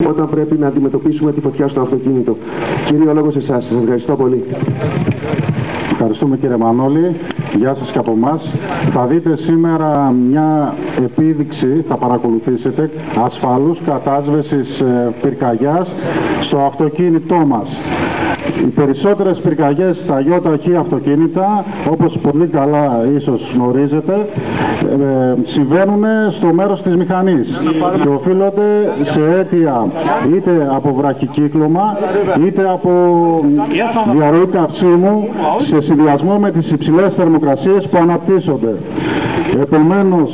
όταν πρέπει να αντιμετωπίσουμε τη φωτιά στο αυτοκίνητο. Κύριε, ο λόγος σε εσάς. Σας ευχαριστώ πολύ. Ευχαριστούμε κύριε Μανώλη. Γεια σας και από εμάς. Θα δείτε σήμερα μια επίδειξη, θα παρακολουθήσετε, ασφαλούς κατάσβεσης πυρκαγιάς στο αυτοκίνητό μας. Οι περισσότερες πυρκαγιές στα ΙΟΤΑΧΗ αυτοκίνητα, όπως πολύ καλά ίσως γνωρίζετε, συμβαίνουν στο μέρος της μηχανής και οφείλονται σε αίτια είτε από βραχικύκλωμα είτε από διαρροή καυσίμου σε συνδυασμό με τις υψηλές θερμοκρασίες που αναπτύσσονται. Επομένως,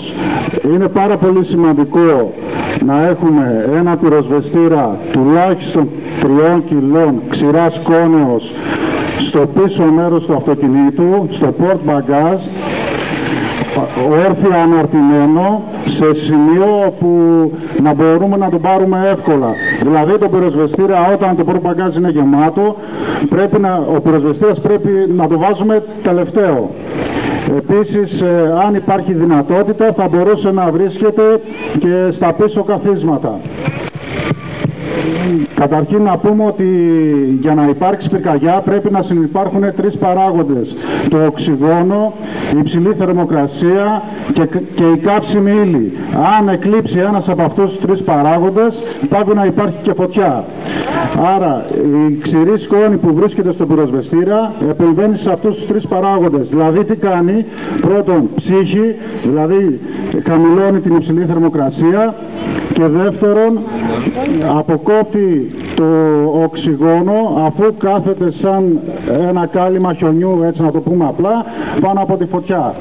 είναι πάρα πολύ σημαντικό να έχουμε ένα πυροσβεστήρα τουλάχιστον 3 κιλών ξηράς κόνεως στο πίσω μέρος του αυτοκινήτου, στο port bagage, όρθια αναρτημένο, σε σημείο όπου να μπορούμε να τον πάρουμε εύκολα. Δηλαδή το πυροσβεστήρα, όταν το port bagage είναι γεμάτο, ο πυροσβεστήρας πρέπει να το βάζουμε τελευταίο. Επίσης, αν υπάρχει δυνατότητα, θα μπορούσε να βρίσκεται και στα πίσω καθίσματα. Καταρχήν να πούμε ότι για να υπάρξει πυρκαγιά πρέπει να συνυπάρχουν 3 παράγοντες. Το οξυγόνο, η υψηλή θερμοκρασία και η κάψιμη ύλη. Αν εκλείψει ένας από αυτούς τους 3 παράγοντες, πάβει να υπάρχει και φωτιά. Άρα η ξηρή σκόνη που βρίσκεται στο πυροσβεστήρα επεμβαίνει σε αυτούς τους 3 παράγοντες. Δηλαδή τι κάνει? Πρώτον, ψύχει, δηλαδή χαμηλώνει την υψηλή θερμοκρασία, και δεύτερον, αποκόπτει το οξυγόνο αφού κάθεται σαν ένα κάλυμα χιονιού, έτσι να το πούμε απλά, πάνω από τη φωτιά.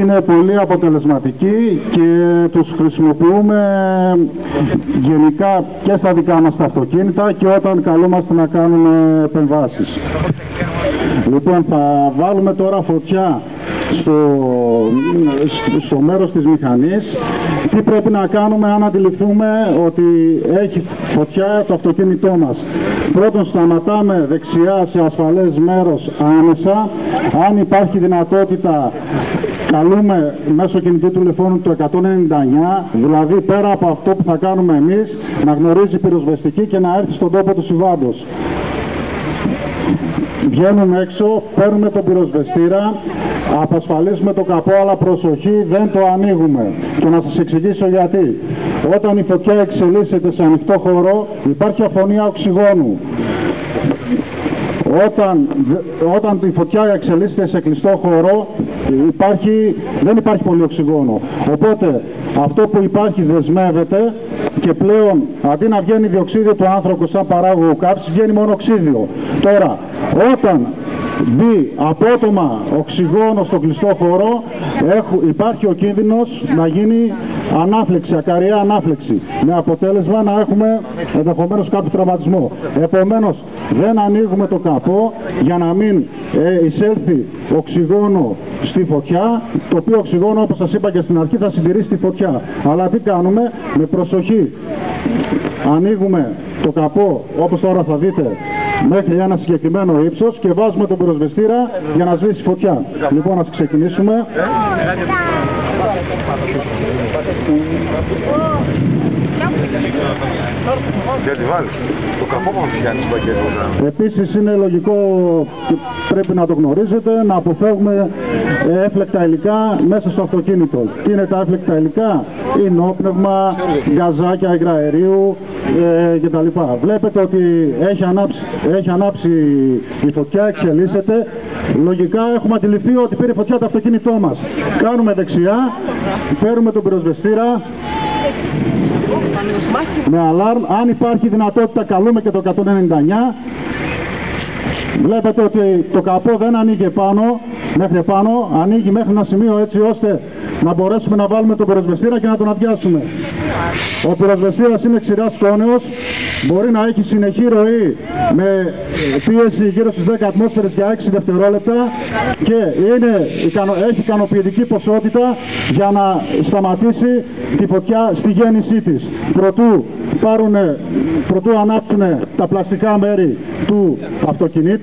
Είναι πολύ αποτελεσματικοί και τους χρησιμοποιούμε γενικά και στα δικά μας τα αυτοκίνητα και όταν καλούμαστε να κάνουμε επεμβάσεις. Λοιπόν, θα βάλουμε τώρα φωτιά στο μέρος της μηχανής. Τι πρέπει να κάνουμε αν αντιληφθούμε ότι έχει φωτιά το αυτοκίνητό μας? Πρώτον, σταματάμε δεξιά σε ασφαλές μέρος άμεσα. Αν υπάρχει δυνατότητα, καλούμε μέσω κινητού τηλεφώνου το 199, δηλαδή πέρα από αυτό που θα κάνουμε εμείς, να γνωρίζει η πυροσβεστική και να έρθει στον τόπο του συμβάντος. Βγαίνουμε έξω, παίρνουμε τον πυροσβεστήρα, απασφαλίζουμε το καπό, αλλά προσοχή, δεν το ανοίγουμε. Και να σας εξηγήσω γιατί. Όταν η φωτιά εξελίσσεται σε ανοιχτό χώρο, υπάρχει αφωνία οξυγόνου. Όταν η φωτιά εξελίσσεται σε κλειστό χώρο, δεν υπάρχει πολύ οξυγόνο. Οπότε αυτό που υπάρχει δεσμεύεται και πλέον αντί να βγαίνει διοξείδιο του άνθρακου σαν παράγωγο καύσης, βγαίνει μόνο οξύδιο. Τώρα, όταν μπει απότομα οξυγόνο στο κλειστό χώρο, υπάρχει ο κίνδυνος να γίνει ανάφλεξη, ακαριά ανάφλεξη, με αποτέλεσμα να έχουμε ενδεχομένως κάποιο τραυματισμό. Επομένως, δεν ανοίγουμε το καπό για να μην εισέλθει οξυγόνο στη φωτιά, το οποίο οξυγόνο, όπως σας είπα και στην αρχή, θα συντηρήσει τη φωτιά. Αλλά τι κάνουμε? Με προσοχή ανοίγουμε το καπό, όπως τώρα θα δείτε, μέχρι ένα συγκεκριμένο ύψος και βάζουμε τον πυροσβεστήρα για να σβήσει φωτιά. Λοιπόν, ας ξεκινήσουμε. Επίσης είναι λογικό και πρέπει να το γνωρίζετε, να αποφεύγουμε έφλεκτα υλικά μέσα στο αυτοκίνητο. Τι είναι τα έφλεκτα υλικά? Ινόπνευμα, γκαζάκια υγραερίου κτλ. Βλέπετε ότι έχει ανάψει η φωτιά, εξελίσσεται. Λογικά έχουμε αντιληφθεί ότι πήρε φωτιά το αυτοκίνητό μας. Κάνουμε δεξιά, παίρνουμε τον πυροσβεστήρα με αλάρμ. Αν υπάρχει δυνατότητα, καλούμε και το 199. Βλέπετε ότι το καπό δεν ανοίγει μέχρι επάνω, ανοίγει μέχρι ένα σημείο έτσι ώστε να μπορέσουμε να βάλουμε τον πυροσβεστήρα και να τον αδειάσουμε. Ο πυροσβεστήρας είναι ξηράς κόνεως, μπορεί να έχει συνεχή ροή με πίεση γύρω στις 10 ατμόσφαιρες για 6 δευτερόλεπτα και έχει ικανοποιητική ποσότητα για να σταματήσει τη φωτιά στη γέννησή της. Προτού ανάψουν τα πλαστικά μέρη του αυτοκινήτου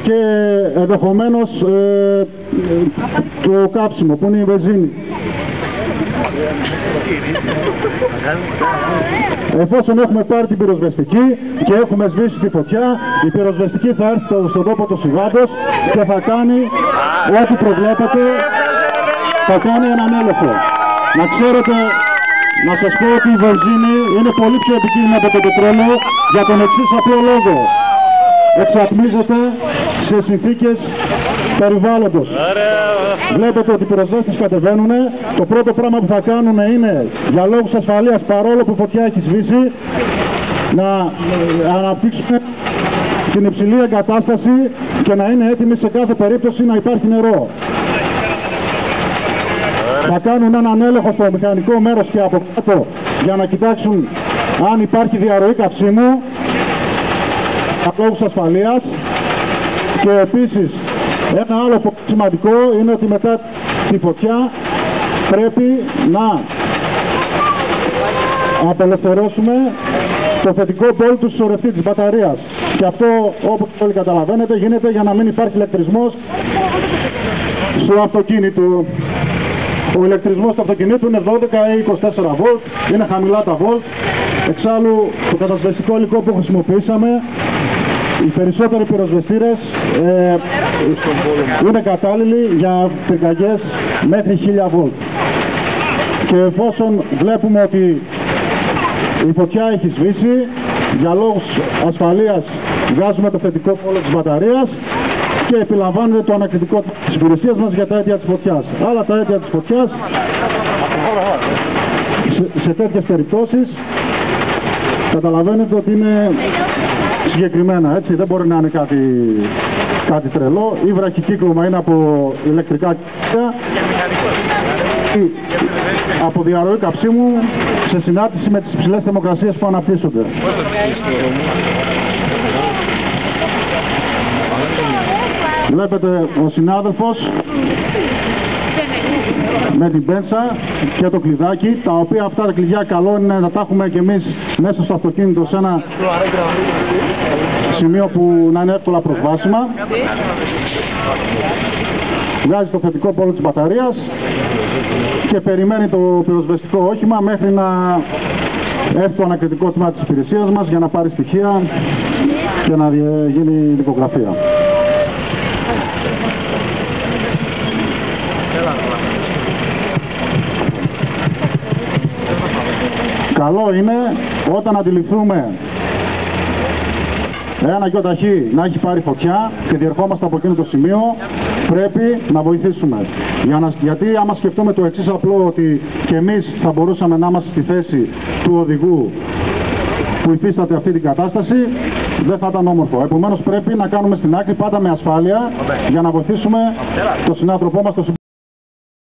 και ενδεχομένως το κάψιμο που είναι η βενζίνη. Εφόσον έχουμε πάρει την πυροσβεστική και έχουμε σβήσει τη φωτιά, η πυροσβεστική θα έρθει στον τόπο του συμβάντος και θα κάνει ό,τι προβλέπετε, θα κάνει έναν έλεγχο. Να ξέρετε, να σας πω ότι η βενζίνη είναι πολύ πιο επικίνδυνη από το πετρέλαιο για τον εξής απλό λόγο. Εξατμίζεται σε συνθήκες περιβάλλοντος. Βλέπετε ότι οι πυροσβέστες κατεβαίνουν. Το πρώτο πράγμα που θα κάνουν είναι, για λόγους ασφαλείας, παρόλο που η φωτιά έχει σβήσει, να αναπτύξουν την υψηλή εγκατάσταση και να είναι έτοιμοι σε κάθε περίπτωση να υπάρχει νερό. Θα κάνουν έναν έλεγχο στο μηχανικό μέρος και από κάτω για να κοιτάξουν αν υπάρχει διαρροή καυσίμου για λόγους ασφαλείας. Και επίσης ένα άλλο πολύ σημαντικό είναι ότι μετά τη φωτιά πρέπει να απελευθερώσουμε το θετικό πόλ του συσσωρευτή της μπαταρίας. Και αυτό, όπως όλοι καταλαβαίνετε, γίνεται για να μην υπάρχει ηλεκτρισμός στο αυτοκίνητο. Ο ηλεκτρισμός του αυτοκινήτου είναι 12 ή 24 βολτ, είναι χαμηλά τα βολτ. Εξάλλου, το κατασβεστικό υλικό που χρησιμοποιήσαμε, οι περισσότεροι πυροσβεστήρες είναι κατάλληλοι για πυρκαγιές μέχρι 1000 βολτ. Και εφόσον βλέπουμε ότι η φωτιά έχει σβήσει, για λόγους ασφαλείας βγάζουμε το θετικό πόλο της μπαταρίας και επιλαμβάνεται το ανακριτικό της υπηρεσίας μας για τα αίτια της φωτιάς. Άλλα τα αίτια της φωτιάς, σε τέτοιες περιπτώσεις, καταλαβαίνετε ότι είναι συγκεκριμένα, έτσι, δεν μπορεί να είναι κάτι τρελό. Ή βραχικύκλωμα είναι από ηλεκτρικά κύκλια ή από διαρροή καυσίμου σε συνάρτηση με τις υψηλές θερμοκρασίες που αναπτύσσονται. Βλέπετε ο συνάδελφος με την πέντσα και το κλειδάκι, τα οποία αυτά τα κλειδιά καλό είναι να τα έχουμε και εμείς μέσα στο αυτοκίνητο σε ένα σημείο που να είναι εύκολα προσβάσιμα. Βγάζει το θετικό πόλο της μπαταρίας και περιμένει το πυροσβεστικό όχημα μέχρι να έρθει το ανακριτικό τμήμα της υπηρεσίας μας για να πάρει στοιχεία και να γίνει δικογραφία. Καλό είναι όταν αντιληφθούμε ένα γιοταχή να έχει πάρει φωτιά και διερχόμαστε από εκείνο το σημείο, πρέπει να βοηθήσουμε. Γιατί άμα σκεφτούμε το εξής απλό, ότι και εμείς θα μπορούσαμε να είμαστε στη θέση του οδηγού που υφίσταται αυτή την κατάσταση, δεν θα ήταν όμορφο. Επομένως πρέπει να κάνουμε στην άκρη πάντα με ασφάλεια για να βοηθήσουμε τον συνάνθρωπό μας.